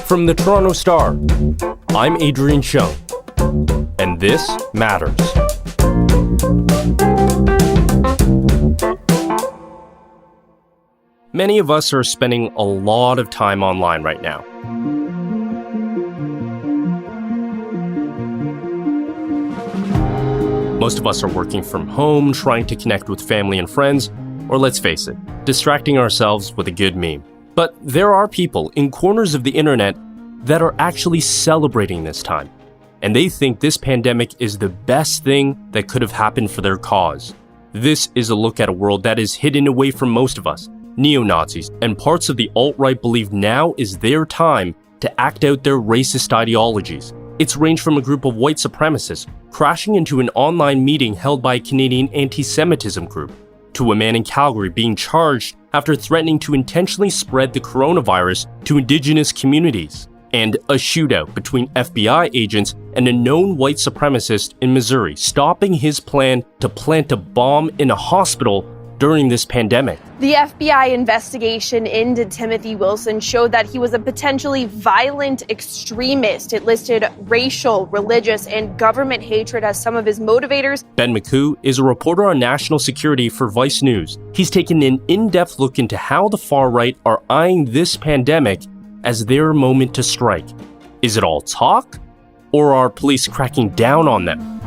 From the Toronto Star, I'm Adrian Cheung, and this matters. Many of us are spending a lot of time online right now. Most of us are working from home, trying to connect with family and friends, or let's face it, distracting ourselves with a good meme. But there are people in corners of the internet that are actually celebrating this time, and they think this pandemic is the best thing that could have happened for their cause. This is a look at a world that is hidden away from most of us. Neo-Nazis and parts of the alt-right believe now is their time to act out their racist ideologies. It's ranged from a group of white supremacists crashing into an online meeting held by a Canadian anti-Semitism group, to a man in Calgary being charged after threatening to intentionally spread the coronavirus to Indigenous communities, and a shootout between FBI agents and a known white supremacist in Missouri, stopping his plan to plant a bomb in a hospital during this pandemic. The FBI investigation into Timothy Wilson showed that he was a potentially violent extremist. It listed racial, religious, and government hatred as some of his motivators. Ben Makuch is a reporter on national security for Vice News. He's taken an in-depth look into how the far right are eyeing this pandemic as their moment to strike. Is it all talk, or are police cracking down on them?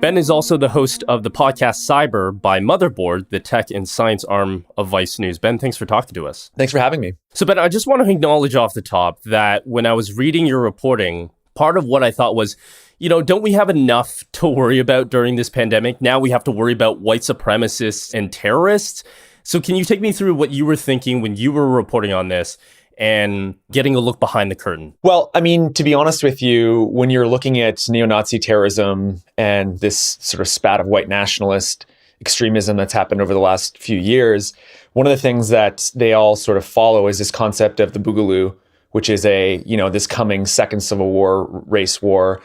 Ben is also the host of the podcast Cyber by Motherboard, the tech and science arm of Vice News. Ben, thanks for talking to us. Thanks for having me. So, Ben, I just want to acknowledge off the top that when I was reading your reporting, part of what I thought was, don't we have enough to worry about during this pandemic? Now we have to worry about white supremacists and terrorists. So can you take me through what you were thinking when you were reporting on this and getting a look behind the curtain? Well, to be honest with you, when you're looking at neo-Nazi terrorism and this sort of spat of white nationalist extremism that's happened over the last few years, one of the things that they all sort of follow is this concept of the Boogaloo, which is this coming second civil war, race war,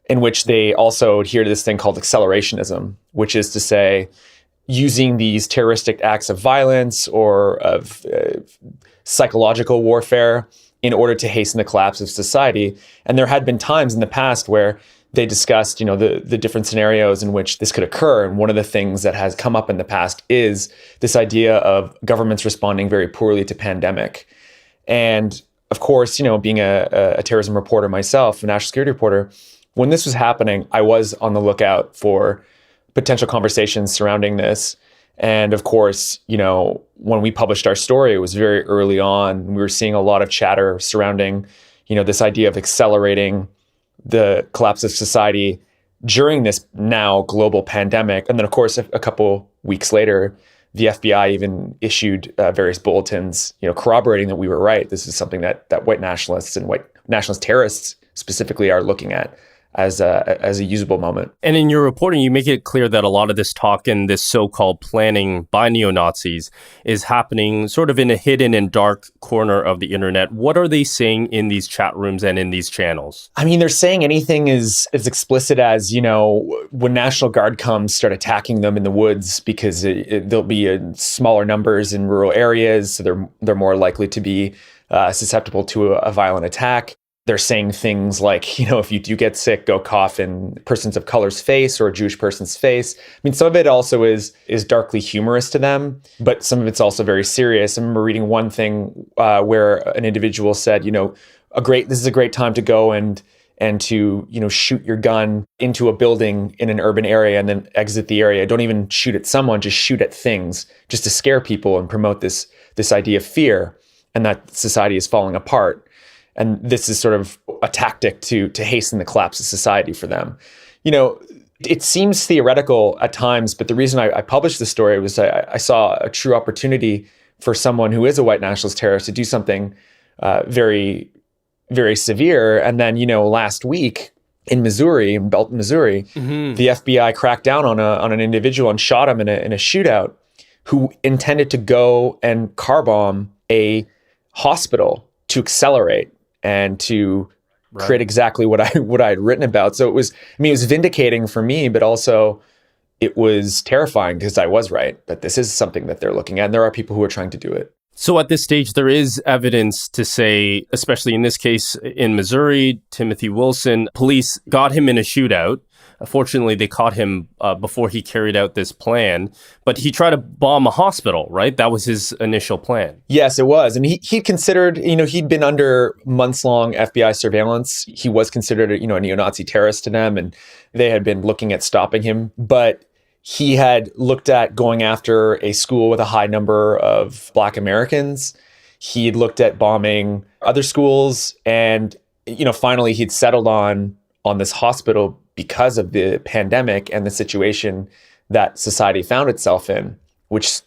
in which they also adhere to this thing called accelerationism, which is to say, using these terroristic acts of violence or of psychological warfare in order to hasten the collapse of society. And there had been times in the past where they discussed, the different scenarios in which this could occur. And one of the things that has come up in the past is this idea of governments responding very poorly to pandemic. And of course, being a terrorism reporter myself, a national security reporter, when this was happening, I was on the lookout for potential conversations surrounding this. And of course, when we published our story, it was very early on. We were seeing a lot of chatter surrounding, this idea of accelerating the collapse of society during this now global pandemic. And then, of course, a couple weeks later, the FBI even issued various bulletins, corroborating that we were right. This is something that white nationalists and white nationalist terrorists specifically are looking at as a usable moment. And in your reporting, you make it clear that a lot of this talk and this so-called planning by neo-Nazis is happening sort of in a hidden and dark corner of the internet. What are they saying in these chat rooms and in these channels? They're saying anything as explicit as, when National Guard comes, start attacking them in the woods because there'll be smaller numbers in rural areas, so they're more likely to be susceptible to a violent attack. They're saying things like, if you do get sick, go cough in persons of color's face or a Jewish person's face. Some of it also is darkly humorous to them, but some of it's also very serious. I remember reading one thing where an individual said, this is a great time to go and to, shoot your gun into a building in an urban area and then exit the area. Don't even shoot at someone, just shoot at things, just to scare people and promote this idea of fear and that society is falling apart. And this is sort of a tactic to hasten the collapse of society for them. It seems theoretical at times, but the reason I published this story was I saw a true opportunity for someone who is a white nationalist terrorist to do something very, very severe. And then, last week in Missouri, in Belton, Missouri, the FBI cracked down on an individual and shot him in a shootout who intended to go and car bomb a hospital to accelerate and to create exactly what I had written about. So it was vindicating for me, but also it was terrifying because I was right that this is something that they're looking at, and there are people who are trying to do it. So at this stage, there is evidence to say, especially in this case in Missouri, Timothy Wilson, police got him in a shootout. Fortunately, they caught him before he carried out this plan, but he tried to bomb a hospital, right? That was his initial plan. Yes, it was. And he considered, he'd been under months-long FBI surveillance. He was considered, a neo-Nazi terrorist to them, and they had been looking at stopping him. But he had looked at going after a school with a high number of Black Americans. He'd looked at bombing other schools. And, finally, he'd settled on this hospital because of the pandemic and the situation that society found itself in, which,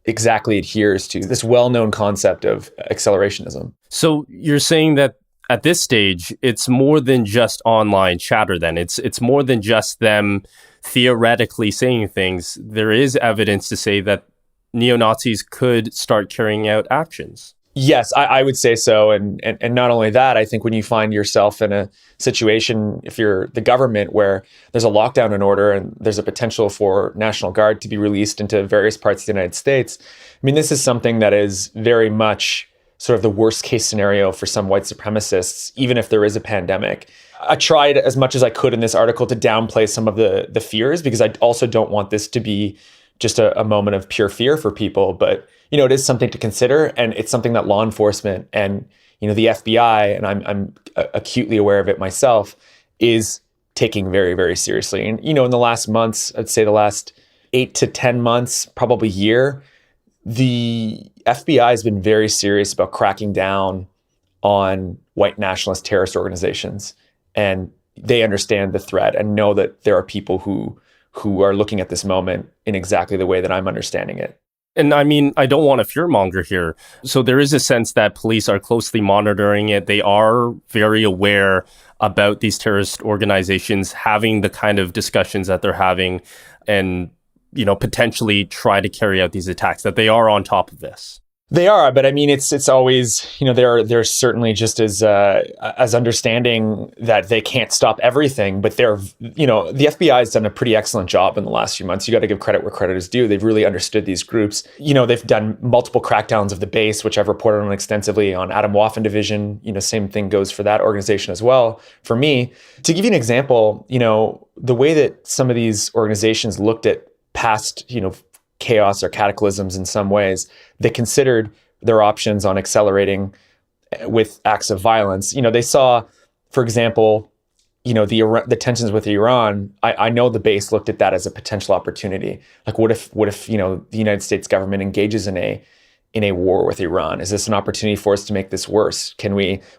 exactly adheres to this well-known concept of accelerationism. So you're saying that at this stage, it's more than just online chatter then. It's more than just them theoretically saying things. There is evidence to say that neo-Nazis could start carrying out actions. Yes, I would say so. And not only that, I think when you find yourself in a situation, if you're the government, where there's a lockdown in order and there's a potential for National Guard to be released into various parts of the United States, this is something that is very much sort of the worst case scenario for some white supremacists, even if there is a pandemic. I tried as much as I could in this article to downplay some of the fears, because I also don't want this to be just a moment of pure fear for people. But, it is something to consider, and it's something that law enforcement and, the FBI, and I'm acutely aware of it myself, is taking very, very seriously. And, in the last months, I'd say the last 8 to 10 months, probably year, the FBI has been very serious about cracking down on white nationalist terrorist organizations. And they understand the threat and know that there are people who are looking at this moment in exactly the way that I'm understanding it. And I don't want to fearmonger here. So there is a sense that police are closely monitoring it. They are very aware about these terrorist organizations having the kind of discussions that they're having, and, potentially try to carry out these attacks, that they are on top of this. They are, but it's always, they're certainly just as understanding that they can't stop everything, but the FBI has done a pretty excellent job in the last few months. You got to give credit where credit is due. They've really understood these groups. They've done multiple crackdowns of the base, which I've reported on extensively on Adam Waffen Division. Same thing goes for that organization as well. For me, to give you an example, the way that some of these organizations looked at past, chaos or cataclysms in some ways, they considered their options on accelerating with acts of violence. They saw, for example, the tensions with Iran. I know the base looked at that as a potential opportunity. Like, what if the United States government engages in a war with Iran? Is this an opportunity for us to make this worse?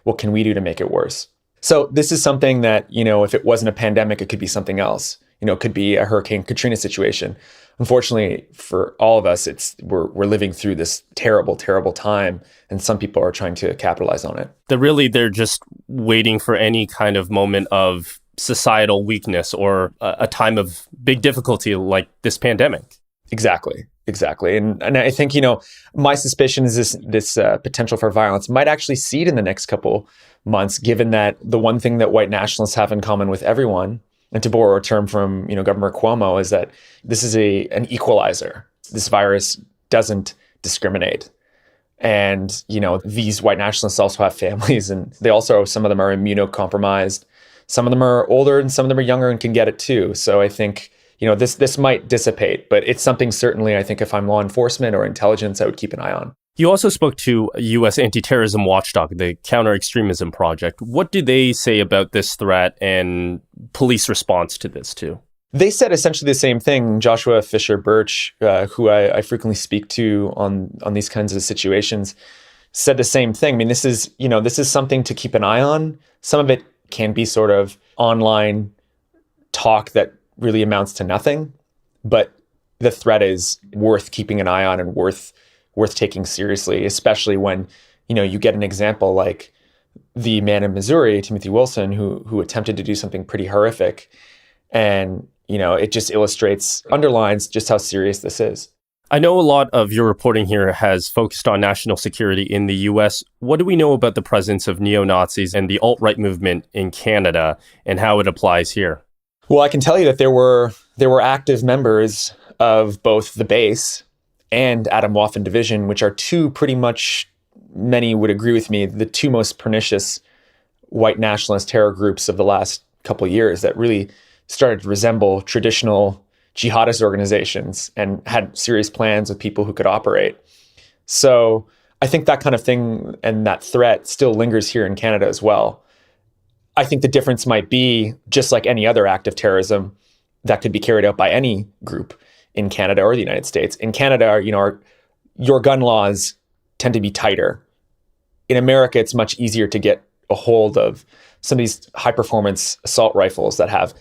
What can we do to make it worse? So this is something that, if it wasn't a pandemic, it could be something else. It could be a Hurricane Katrina situation. Unfortunately, for all of us, we're living through this terrible, terrible time, and some people are trying to capitalize on it. They're just waiting for any kind of moment of societal weakness or a time of big difficulty like this pandemic. Exactly. And I think, my suspicion is this potential for violence might actually seed in the next couple months, given that the one thing that white nationalists have in common with everyone, and to borrow a term from, Governor Cuomo, is that this is an equalizer. This virus doesn't discriminate. And, these white nationalists also have families, and some of them are immunocompromised. Some of them are older and some of them are younger and can get it too. So I think, this might dissipate, but it's something certainly, I think, if I'm law enforcement or intelligence, I would keep an eye on. You also spoke to a U.S. anti-terrorism watchdog, the Counter-Extremism Project. What do they say about this threat and police response to this too? They said essentially the same thing. Joshua Fisher Birch, who I frequently speak to on these kinds of situations, said the same thing. This is something to keep an eye on. Some of it can be sort of online talk that really amounts to nothing, but the threat is worth keeping an eye on and worth taking seriously, especially when, you get an example like the man in Missouri, Timothy Wilson, who attempted to do something pretty horrific. And, it just underlines just how serious this is. I know a lot of your reporting here has focused on national security in the U.S. What do we know about the presence of neo-Nazis and the alt-right movement in Canada and how it applies here? Well, I can tell you that there were there were active members of both the base and Atomwaffen Division, which are two pretty much, many would agree with me, the two most pernicious white nationalist terror groups of the last couple of years that really started to resemble traditional jihadist organizations and had serious plans with people who could operate. So I think that kind of thing and that threat still lingers here in Canada as well. I think the difference might be, just like any other act of terrorism that could be carried out by any group in Canada or the United States. In Canada, your gun laws tend to be tighter. In America, it's much easier to get a hold of some of these high-performance assault rifles that have,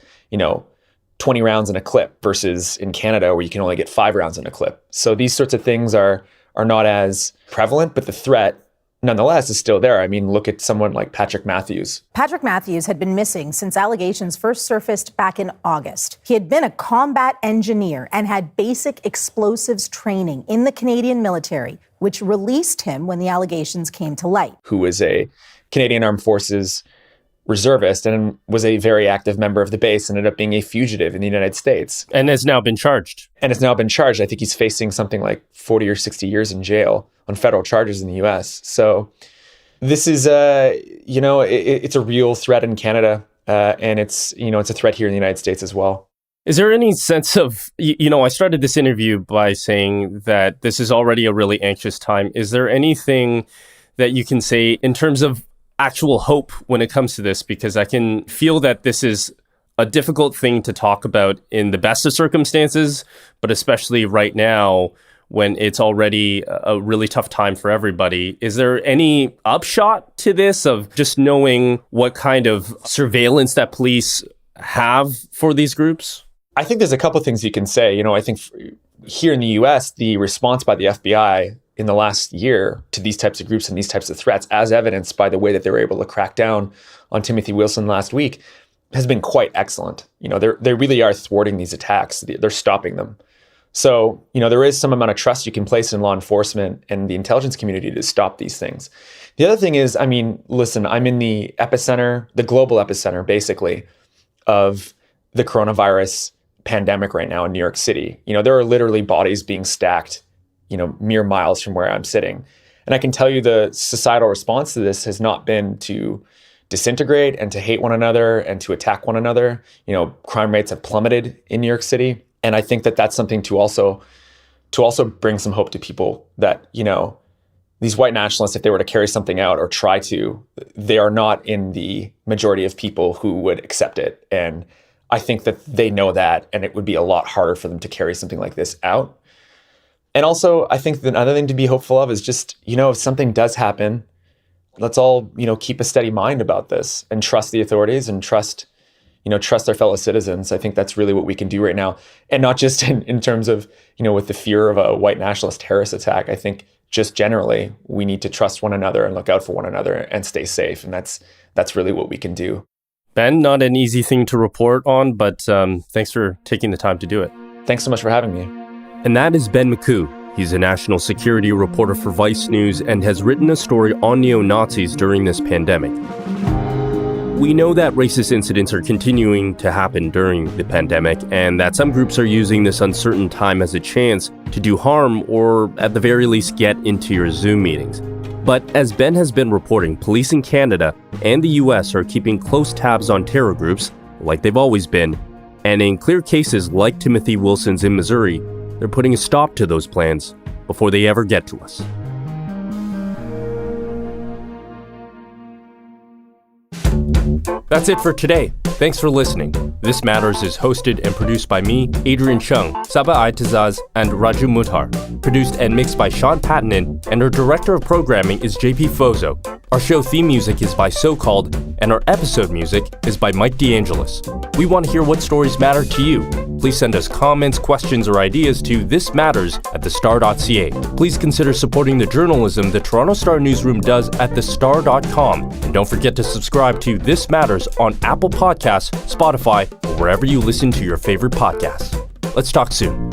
20 rounds in a clip versus in Canada where you can only get 5 rounds in a clip. So these sorts of things are not as prevalent, but the threat nonetheless is still there. I mean, look at someone like Patrick Matthews. Patrick Matthews had been missing since allegations first surfaced back in August. He had been a combat engineer and had basic explosives training in the Canadian military, which released him when the allegations came to light. Who was a Canadian Armed Forces reservist and was a very active member of the base, ended up being a fugitive in the United States. And has now been charged. I think he's facing something like 40 or 60 years in jail on federal charges in the US. So this is, it's a real threat in Canada. And it's a threat here in the United States as well. Is there any sense of, I started this interview by saying that this is already a really anxious time. Is there anything that you can say in terms of actual hope when it comes to this? Because I can feel that this is a difficult thing to talk about in the best of circumstances, but especially right now when it's already a really tough time for everybody. Is there any upshot to this of just knowing what kind of surveillance that police have for these groups? I think there's a couple of things you can say. I think here in the US, the response by the FBI in the last year to these types of groups and these types of threats, as evidenced by the way that they were able to crack down on Timothy Wilson last week, has been quite excellent. They really are thwarting these attacks. They're stopping them. So, there is some amount of trust you can place in law enforcement and the intelligence community to stop these things. The other thing is, listen, I'm in the epicenter, the global epicenter, basically, of the coronavirus pandemic right now in New York City. There are literally bodies being stacked, mere miles from where I'm sitting. And I can tell you the societal response to this has not been to disintegrate and to hate one another and to attack one another. Crime rates have plummeted in New York City. And I think that that's something to also bring some hope to people that, these white nationalists, if they were to carry something out or try to, they are not in the majority of people who would accept it. And I think that they know that, and it would be a lot harder for them to carry something like this out. And also, I think the another thing to be hopeful of is just, if something does happen, let's all, keep a steady mind about this and trust the authorities and trust our fellow citizens. I think that's really what we can do right now. And not just in terms of, with the fear of a white nationalist terrorist attack. I think just generally, we need to trust one another and look out for one another and stay safe. And that's really what we can do. Ben, not an easy thing to report on, but thanks for taking the time to do it. Thanks so much for having me. And that is Ben Makuch. He's a national security reporter for Vice News and has written a story on neo-Nazis during this pandemic. We know that racist incidents are continuing to happen during the pandemic and that some groups are using this uncertain time as a chance to do harm or at the very least get into your Zoom meetings. But as Ben has been reporting, police in Canada and the US are keeping close tabs on terror groups, like they've always been, and in clear cases like Timothy Wilson's in Missouri, they're putting a stop to those plans before they ever get to us. That's it for today. Thanks for listening. This Matters is hosted and produced by me, Adrian Cheung, Saba Aitazaz, and Raju Muthar. Produced and mixed by Sean Pattinen, and our director of programming is JP Fozo. Our show theme music is by So Called, and our episode music is by Mike DeAngelis. We want to hear what stories matter to you. Please send us comments, questions, or ideas to thismatters@thestar.ca. Please consider supporting the journalism the Toronto Star newsroom does at thestar.com. And don't forget to subscribe to This Matters on Apple Podcasts, Spotify, or wherever you listen to your favorite podcasts. Let's talk soon.